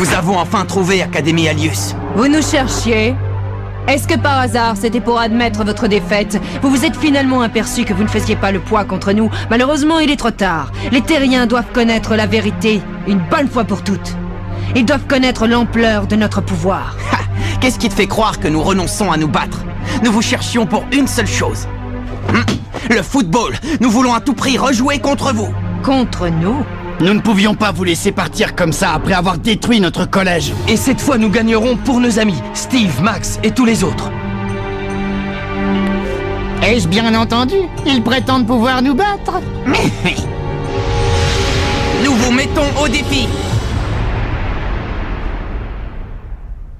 vous avons enfin trouvé, Académie Alius. Vous nous cherchiez? Est-ce que par hasard, c'était pour admettre votre défaite? Vous vous êtes finalement aperçu que vous ne faisiez pas le poids contre nous. Malheureusement, il est trop tard. Les Terriens doivent connaître la vérité, une bonne fois pour toutes. Ils doivent connaître l'ampleur de notre pouvoir. Ha! Qu'est-ce qui te fait croire que nous renonçons à nous battre? Nous vous cherchions pour une seule chose. Le football. Nous voulons à tout prix rejouer contre vous. Contre nous? Nous ne pouvions pas vous laisser partir comme ça après avoir détruit notre collège. Et cette fois, nous gagnerons pour nos amis, Steve, Max et tous les autres. Ai-je bien entendu? Ils prétendent pouvoir nous battre. Nous vous mettons au défi.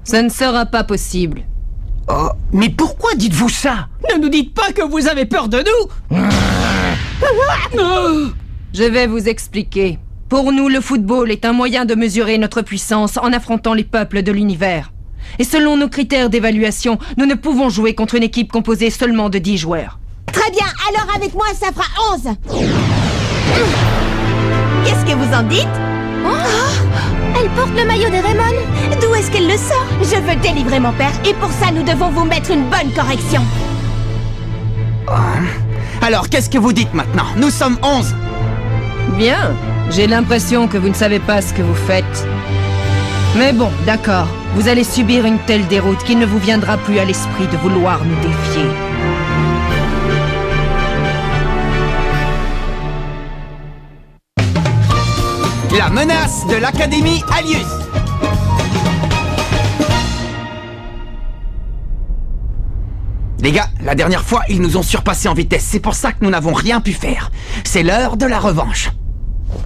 Ça ne sera pas possible. Oh, mais pourquoi dites-vous ça? Ne nous dites pas que vous avez peur de nous. Je vais vous expliquer. Pour nous, le football est un moyen de mesurer notre puissance en affrontant les peuples de l'univers. Et selon nos critères d'évaluation, nous ne pouvons jouer contre une équipe composée seulement de 10 joueurs. Très bien, alors avec moi, ça fera 11. Qu'est-ce que vous en dites? Elle porte le maillot de Raymond. D'où est-ce qu'elle le sort? Je veux délivrer mon père, et pour ça, nous devons vous mettre une bonne correction. Alors, qu'est-ce que vous dites maintenant? Nous sommes 11. Bien, j'ai l'impression que vous ne savez pas ce que vous faites. Mais bon, d'accord, vous allez subir une telle déroute qu'il ne vous viendra plus à l'esprit de vouloir nous défier. La menace de l'Académie Alius. Les gars, la dernière fois, ils nous ont surpassés en vitesse. C'est pour ça que nous n'avons rien pu faire. C'est l'heure de la revanche.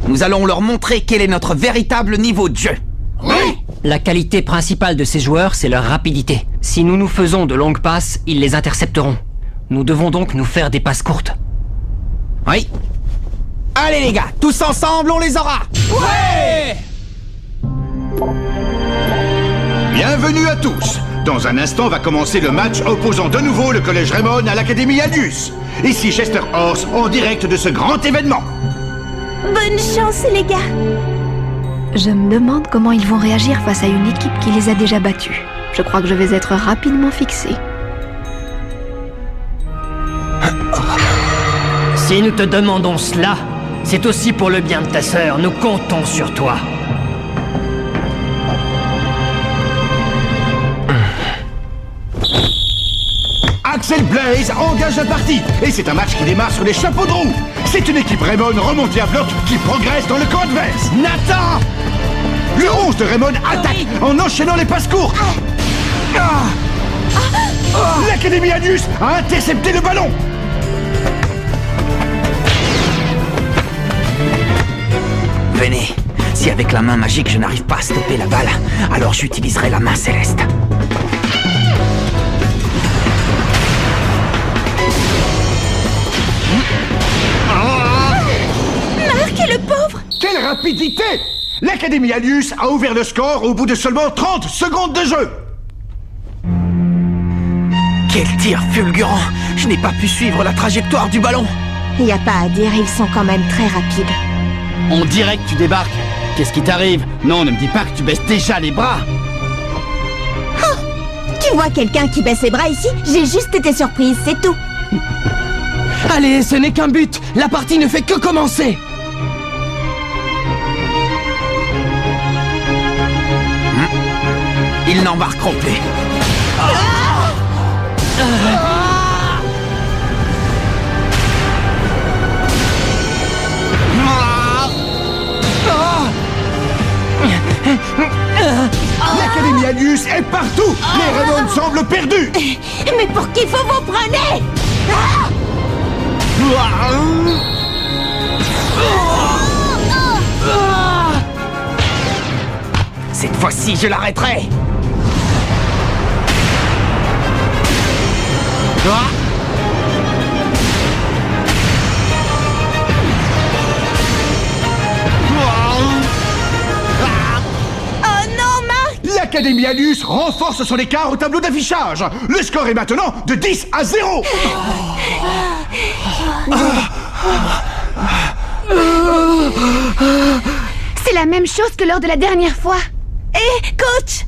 Nous allons leur montrer quel est notre véritable niveau de jeu. Oui! La qualité principale de ces joueurs, c'est leur rapidité. Si nous nous faisons de longues passes, ils les intercepteront. Nous devons donc nous faire des passes courtes. Oui. Allez les gars, tous ensemble, on les aura. Ouais! Bienvenue à tous. Dans un instant va commencer le match opposant de nouveau le Collège Raymond à l'Académie Alius. Ici Chester Horse en direct de ce grand événement. Bonne chance, les gars. Je me demande comment ils vont réagir face à une équipe qui les a déjà battus. Je crois que je vais être rapidement fixé. Si nous te demandons cela, c'est aussi pour le bien de ta sœur. Nous comptons sur toi. Axel Blaze engage la partie. Et c'est un match qui démarre sur les chapeaux de roue. C'est une équipe Raymond remontée à bloc qui progresse dans le camp adverse. Nathan! Le 11 de Raymond attaque en enchaînant les passes courtes. L'Académie Alius a intercepté le ballon. Venez. Si avec la main magique je n'arrive pas à stopper la balle, alors j'utiliserai la main céleste. Marc, le pauvre! Quelle rapidité! L'Académie Alius a ouvert le score au bout de seulement 30 secondes de jeu. Quel tir fulgurant! Je n'ai pas pu suivre la trajectoire du ballon. Y a pas à dire, ils sont quand même très rapides. On dirait que tu débarques. Qu'est-ce qui t'arrive? Non, ne me dis pas que tu baisses déjà les bras. Tu vois quelqu'un qui baisse ses bras ici? J'ai juste été surprise, c'est tout. Allez, ce n'est qu'un but. La partie ne fait que commencer. Ils n'embarqueront plus. L'Académie Alius est partout. Les Raymond semblent perdus. Mais pour qui vous vous prenez? Cette fois-ci, je l'arrêterai. Oh non, Marc! L'Académie Alius renforce son écart au tableau d'affichage. Le score est maintenant de 10-0. C'est la même chose que lors de la dernière fois. Hé, coach!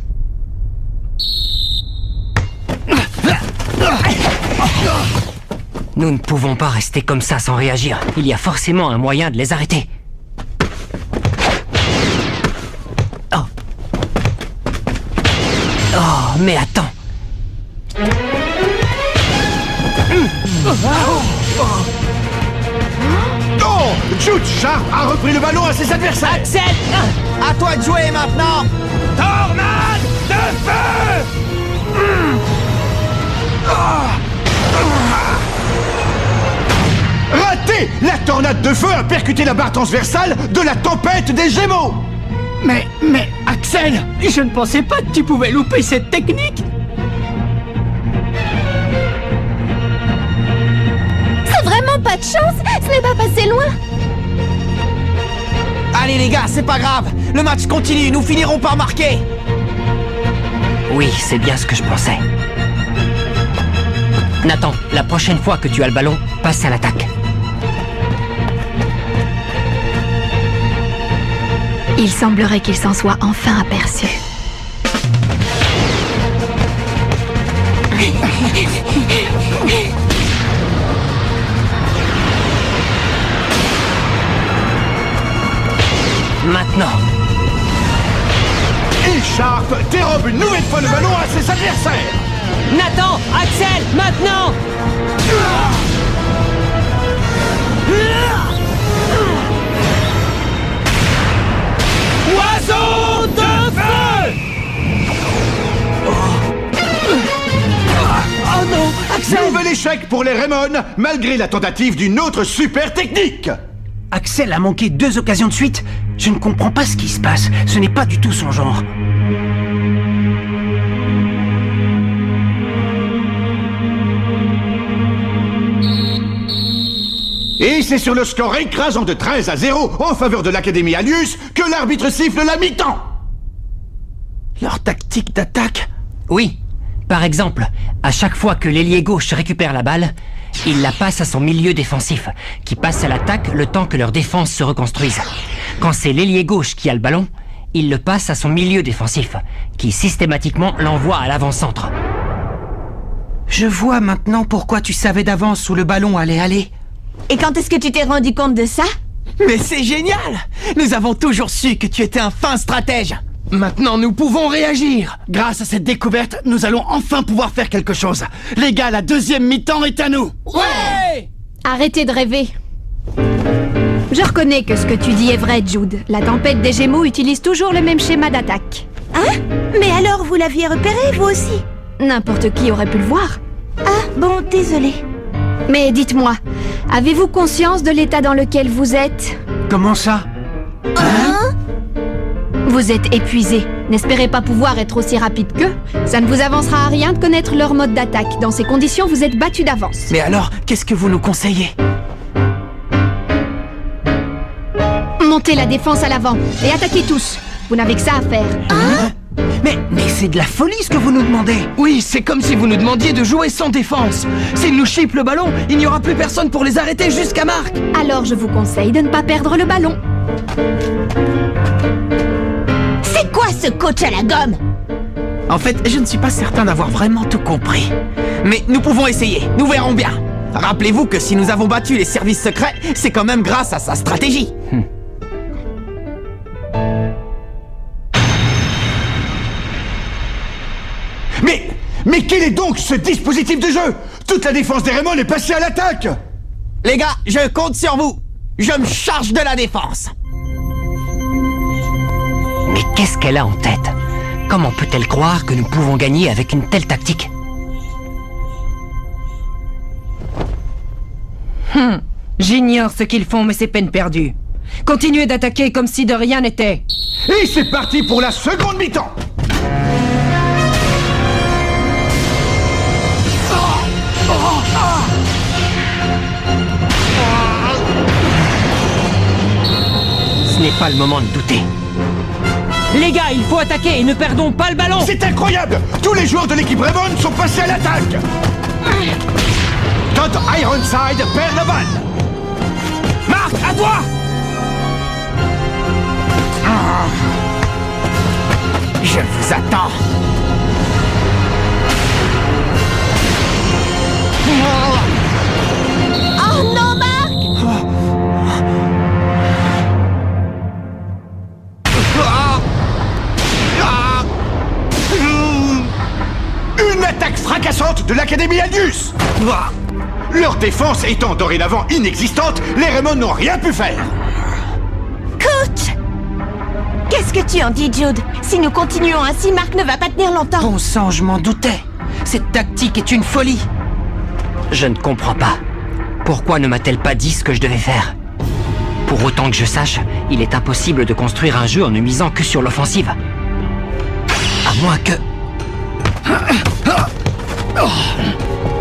Nous ne pouvons pas rester comme ça sans réagir. Il y a forcément un moyen de les arrêter. Oh. Oh, mais attends. Oh! Jude Sharp a repris le ballon à ses adversaires. Axel! À toi de jouer maintenant. Tornade de feu! Raté! La tornade de feu a percuté la barre transversale de la tempête des Gémeaux. Mais, Axel, je ne pensais pas que tu pouvais louper cette technique. C'est vraiment pas de chance! Ce n'est pas passé loin! Allez les gars, c'est pas grave. Le match continue, nous finirons par marquer. Oui, c'est bien ce que je pensais. Nathan, la prochaine fois que tu as le ballon, passe à l'attaque. Il semblerait qu'il s'en soit enfin aperçu. Maintenant. Et Sharp dérobe une nouvelle fois le ballon à ses adversaires. Nathan, Axel, maintenant! Oiseau de feu! Oh non, Axel! Nouvel échec pour les Raymond, malgré la tentative d'une autre super technique. Axel a manqué 2 occasions de suite. Je ne comprends pas ce qui se passe. Ce n'est pas du tout son genre. Et c'est sur le score écrasant de 13-0 en faveur de l'Académie Alius que l'arbitre siffle la mi-temps. Leur tactique d'attaque? Oui. Par exemple, à chaque fois que l'ailier gauche récupère la balle, il la passe à son milieu défensif, qui passe à l'attaque le temps que leur défense se reconstruise. Quand c'est l'ailier gauche qui a le ballon, il le passe à son milieu défensif, qui systématiquement l'envoie à l'avant-centre. Je vois maintenant pourquoi tu savais d'avance où le ballon allait aller. Et quand est-ce que tu t'es rendu compte de ça? Mais c'est génial! Nous avons toujours su que tu étais un fin stratège. Maintenant, nous pouvons réagir. Grâce à cette découverte, nous allons enfin pouvoir faire quelque chose. Les gars, la deuxième mi-temps est à nous. Ouais! Arrêtez de rêver. Je reconnais que ce que tu dis est vrai, Jude. La tempête des Gémeaux utilise toujours le même schéma d'attaque. Hein? Mais alors, vous l'aviez repéré, vous aussi? N'importe qui aurait pu le voir. Ah, bon, désolé. Mais dites-moi, avez-vous conscience de l'état dans lequel vous êtes? Comment ça? Vous êtes épuisé. N'espérez pas pouvoir être aussi rapide qu'eux. Ça ne vous avancera à rien de connaître leur mode d'attaque. Dans ces conditions, vous êtes battu d'avance. Mais alors, qu'est-ce que vous nous conseillez? Montez la défense à l'avant et attaquez tous. Vous n'avez que ça à faire. Mais c'est de la folie ce que vous nous demandez. Oui, c'est comme si vous nous demandiez de jouer sans défense. S'ils nous chippent le ballon, il n'y aura plus personne pour les arrêter jusqu'à Marc. Alors je vous conseille de ne pas perdre le ballon. C'est quoi ce coach à la gomme? En fait, je ne suis pas certain d'avoir vraiment tout compris. Mais nous pouvons essayer, nous verrons bien. Rappelez-vous que si nous avons battu les services secrets, c'est quand même grâce à sa stratégie. Mais quel est donc ce dispositif de jeu? Toute la défense des Raymond est passée à l'attaque. Les gars, je compte sur vous. Je me charge de la défense. Mais qu'est-ce qu'elle a en tête? Comment peut-elle croire que nous pouvons gagner avec une telle tactique? J'ignore ce qu'ils font, mais c'est peine perdue. Continuez d'attaquer comme si de rien n'était. Et c'est parti pour la seconde mi-temps. Ce n'est pas le moment de douter. Les gars, il faut attaquer et ne perdons pas le ballon. C'est incroyable. Tous les joueurs de l'équipe Raymond sont passés à l'attaque. Todd Ironside perd la balle. Marc, à toi. Je vous attends. Oh non, Marc! Une attaque fracassante de l'Académie Aldius! Leur défense étant dorénavant inexistante, les Raymond n'ont rien pu faire. Coach! Qu'est-ce que tu en dis, Jude? Si nous continuons ainsi, Marc ne va pas tenir longtemps. Bon sang, je m'en doutais. Cette tactique est une folie. Je ne comprends pas. Pourquoi ne m'a-t-elle pas dit ce que je devais faire? Pour autant que je sache, il est impossible de construire un jeu en ne misant que sur l'offensive. À moins que...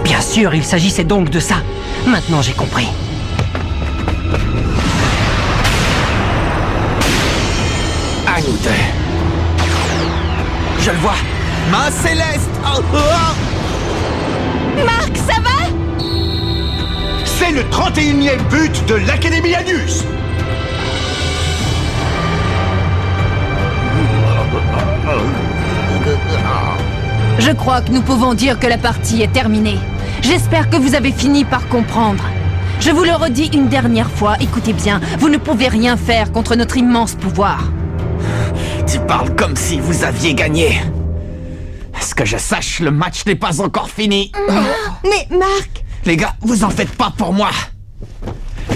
Bien sûr, il s'agissait donc de ça. Maintenant, j'ai compris. À nous deux. Je le vois. Main céleste. Oh, oh. Marc, ça va? C'est le 31e but de l'Académie Aldius! Je crois que nous pouvons dire que la partie est terminée. J'espère que vous avez fini par comprendre. Je vous le redis une dernière fois, écoutez bien, vous ne pouvez rien faire contre notre immense pouvoir. Tu parles comme si vous aviez gagné. À ce que je sache, le match n'est pas encore fini. Mais Marc... Les gars, vous en faites pas pour moi.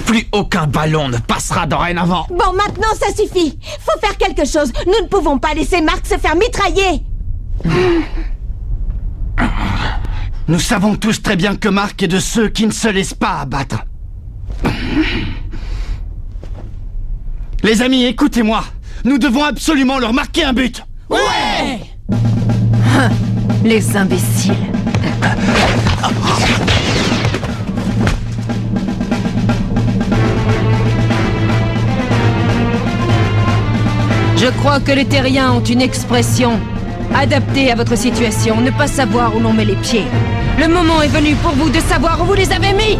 Plus aucun ballon ne passera dorénavant. Bon, maintenant ça suffit. Faut faire quelque chose. Nous ne pouvons pas laisser Marc se faire mitrailler. Nous savons tous très bien que Marc est de ceux qui ne se laissent pas abattre. Les amis, écoutez-moi. Nous devons absolument leur marquer un but. Ouais! Les imbéciles. Je crois que les terriens ont une expression adaptée à votre situation, ne pas savoir où l'on met les pieds. Le moment est venu pour vous de savoir où vous les avez mis.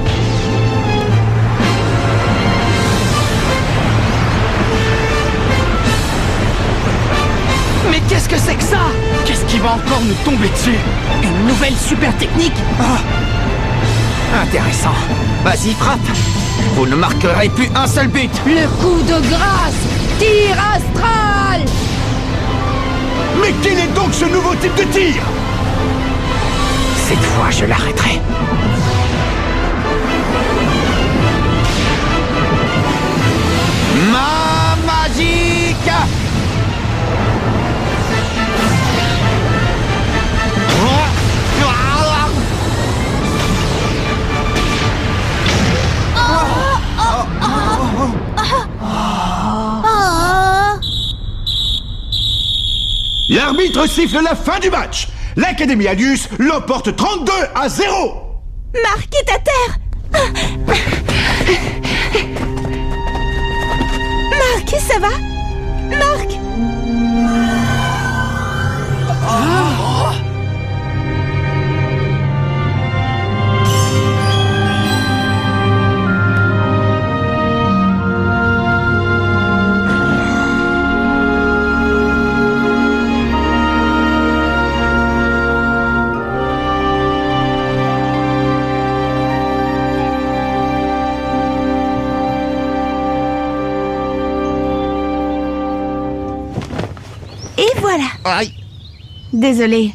Mais qu'est-ce que c'est que ça? Qu'est-ce qui va encore nous tomber dessus? Une nouvelle super technique? Intéressant. Vas-y, frappe. Vous ne marquerez plus un seul but. Le coup de grâce! Tir astral! Mais quel est donc ce nouveau type de tir? Cette fois, je l'arrêterai. Ma magique! L'arbitre siffle la fin du match. L'Académie Aldius l'emporte 32-0. Marc est à terre. Marc, ça va? Marc! Voilà. Aïe. Désolée.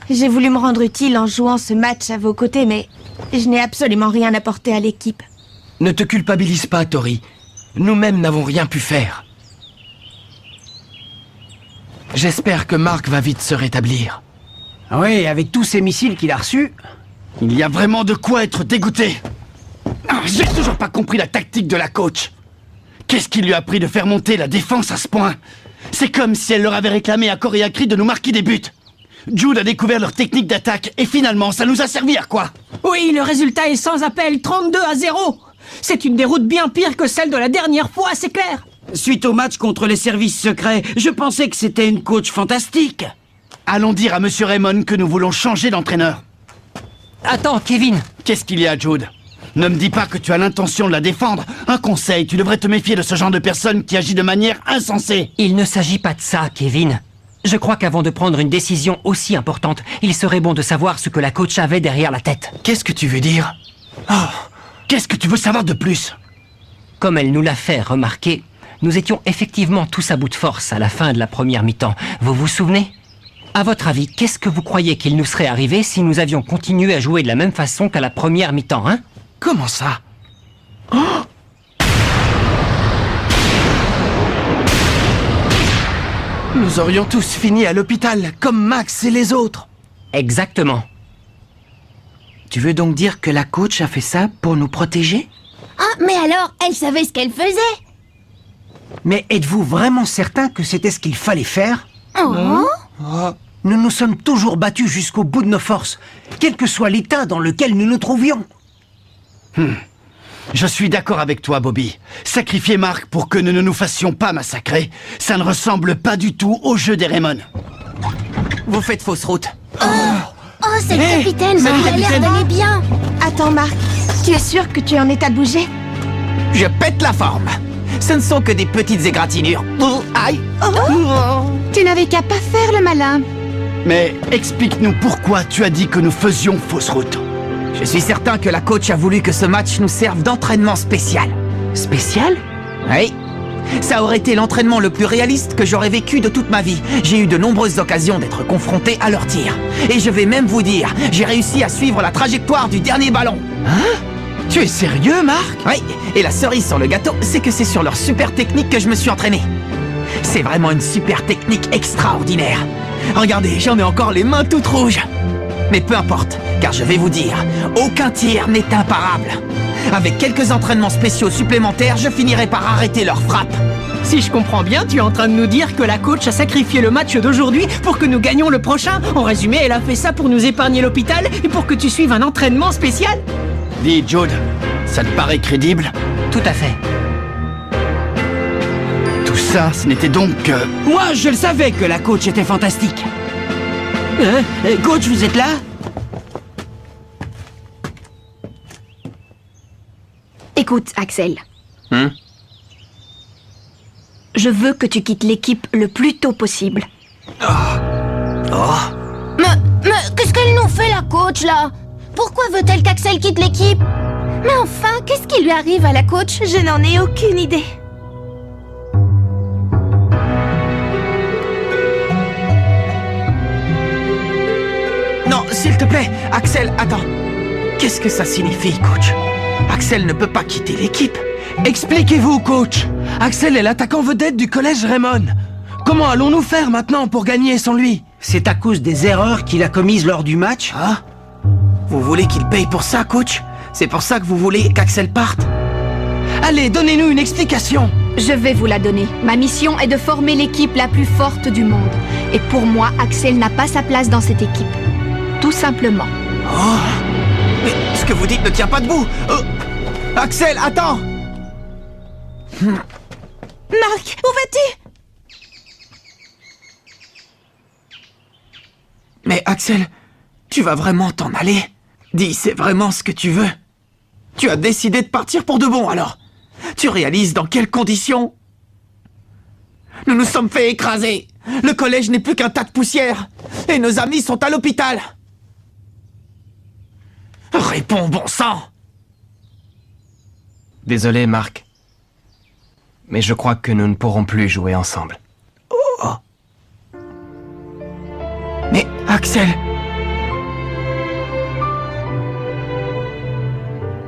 J'ai voulu me rendre utile en jouant ce match à vos côtés, mais je n'ai absolument rien apporté à l'équipe. Ne te culpabilise pas, Tori. Nous-mêmes n'avons rien pu faire. J'espère que Marc va vite se rétablir. Oui, avec tous ces missiles qu'il a reçus. Il y a vraiment de quoi être dégoûté. J'ai toujours pas compris la tactique de la coach. Qu'est-ce qui lui a pris de faire monter la défense à ce point? C'est comme si elle leur avait réclamé à corps et à cri de nous marquer des buts. Jude a découvert leur technique d'attaque et finalement, ça nous a servi à quoi? Oui, le résultat est sans appel, 32-0. C'est une déroute bien pire que celle de la dernière fois, c'est clair. Suite au match contre les services secrets, je pensais que c'était une coach fantastique. Allons dire à Monsieur Raymond que nous voulons changer d'entraîneur. Attends, Kevin. Qu'est-ce qu'il y a, Jude? Ne me dis pas que tu as l'intention de la défendre. Un conseil, tu devrais te méfier de ce genre de personne qui agit de manière insensée. Il ne s'agit pas de ça, Kevin. Je crois qu'avant de prendre une décision aussi importante, il serait bon de savoir ce que la coach avait derrière la tête. Qu'est-ce que tu veux dire? Oh, qu'est-ce que tu veux savoir de plus? Comme elle nous l'a fait remarquer, nous étions effectivement tous à bout de force à la fin de la première mi-temps. Vous vous souvenez? À votre avis, qu'est-ce que vous croyez qu'il nous serait arrivé si nous avions continué à jouer de la même façon qu'à la première mi-temps, hein? Comment ça? Nous aurions tous fini à l'hôpital, comme Max et les autres. Exactement. Tu veux donc dire que la coach a fait ça pour nous protéger? Ah, mais alors, elle savait ce qu'elle faisait. Mais êtes-vous vraiment certain que c'était ce qu'il fallait faire? Oh. Nous nous sommes toujours battus jusqu'au bout de nos forces, quel que soit l'état dans lequel nous nous trouvions. Je suis d'accord avec toi, Bobby. Sacrifier Mark pour que nous ne nous fassions pas massacrer, ça ne ressemble pas du tout au jeu des Raymond. Vous faites fausse route. Oh, c'est le capitaine, il a l'air d'aller bien. Attends, Mark, tu es sûr que tu es en état de bouger? Je pète la forme. Ce ne sont que des petites égratignures. Aïe. Tu n'avais qu'à pas faire le malin. Mais explique-nous pourquoi tu as dit que nous faisions fausse route. Je suis certain que la coach a voulu que ce match nous serve d'entraînement spécial. Spécial? Oui. Ça aurait été l'entraînement le plus réaliste que j'aurais vécu de toute ma vie. J'ai eu de nombreuses occasions d'être confronté à leurs tirs. Et je vais même vous dire, j'ai réussi à suivre la trajectoire du dernier ballon. Hein? Tu es sérieux, Marc? Oui, et la cerise sur le gâteau, c'est que c'est sur leur super technique que je me suis entraîné. C'est vraiment une super technique extraordinaire. Regardez, j'en ai encore les mains toutes rouges. Mais peu importe, car je vais vous dire, aucun tir n'est imparable. Avec quelques entraînements spéciaux supplémentaires, je finirai par arrêter leur frappe. Si je comprends bien, tu es en train de nous dire que la coach a sacrifié le match d'aujourd'hui pour que nous gagnions le prochain. En résumé, elle a fait ça pour nous épargner l'hôpital et pour que tu suives un entraînement spécial. Dis, Jude, ça te paraît crédible? Tout à fait. Tout ça, ce n'était donc que... Moi, je le savais que la coach était fantastique. Coach, vous êtes là? Écoute, Axel. Je veux que tu quittes l'équipe le plus tôt possible. Mais qu'est-ce qu'elle nous fait, la coach, là? Pourquoi veut-elle qu'Axel quitte l'équipe? Mais enfin, qu'est-ce qui lui arrive à la coach? Je n'en ai aucune idée. Non, s'il te plaît, Axel, attends. Qu'est-ce que ça signifie, coach? Axel ne peut pas quitter l'équipe. Expliquez-vous, coach. Axel est l'attaquant vedette du collège Raymond. Comment allons-nous faire maintenant pour gagner sans lui? C'est à cause des erreurs qu'il a commises lors du match? Ah? Vous voulez qu'il paye pour ça, coach? C'est pour ça que vous voulez qu'Axel parte? Allez, donnez-nous une explication. Je vais vous la donner. Ma mission est de former l'équipe la plus forte du monde. Et pour moi, Axel n'a pas sa place dans cette équipe. Tout simplement. Oh! Mais ce que vous dites ne tient pas debout! Axel, attends! Marc, où vas-tu? Mais Axel, tu vas vraiment t'en aller? Dis, c'est vraiment ce que tu veux? Tu as décidé de partir pour de bon, alors? Tu réalises dans quelles conditions? Nous nous sommes fait écraser! Le collège n'est plus qu'un tas de poussière! Et nos amis sont à l'hôpital! Réponds, bon sang! Désolé, Marc. Mais je crois que nous ne pourrons plus jouer ensemble. Oh. Mais, Axel...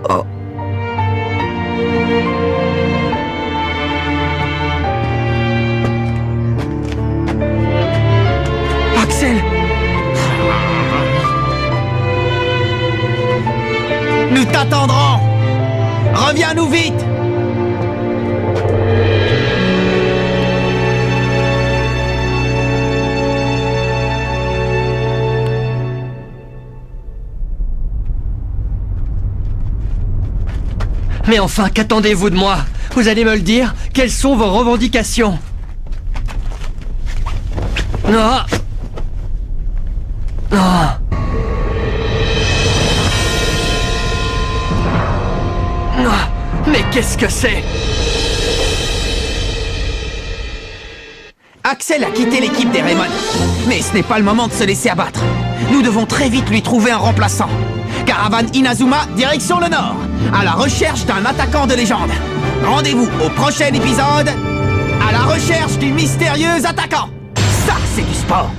Oh. Axel! Nous t'attendrons! Reviens-nous vite! Mais enfin, qu'attendez-vous de moi? Vous allez me le dire? Quelles sont vos revendications? Ah. Ah. Ah. Mais qu'est-ce que c'est? Axel a quitté l'équipe des Raymond. Mais ce n'est pas le moment de se laisser abattre. Nous devons très vite lui trouver un remplaçant. Caravane Inazuma, direction le nord, à la recherche d'un attaquant de légende. Rendez-vous au prochain épisode, à la recherche du mystérieux attaquant. Ça, c'est du sport.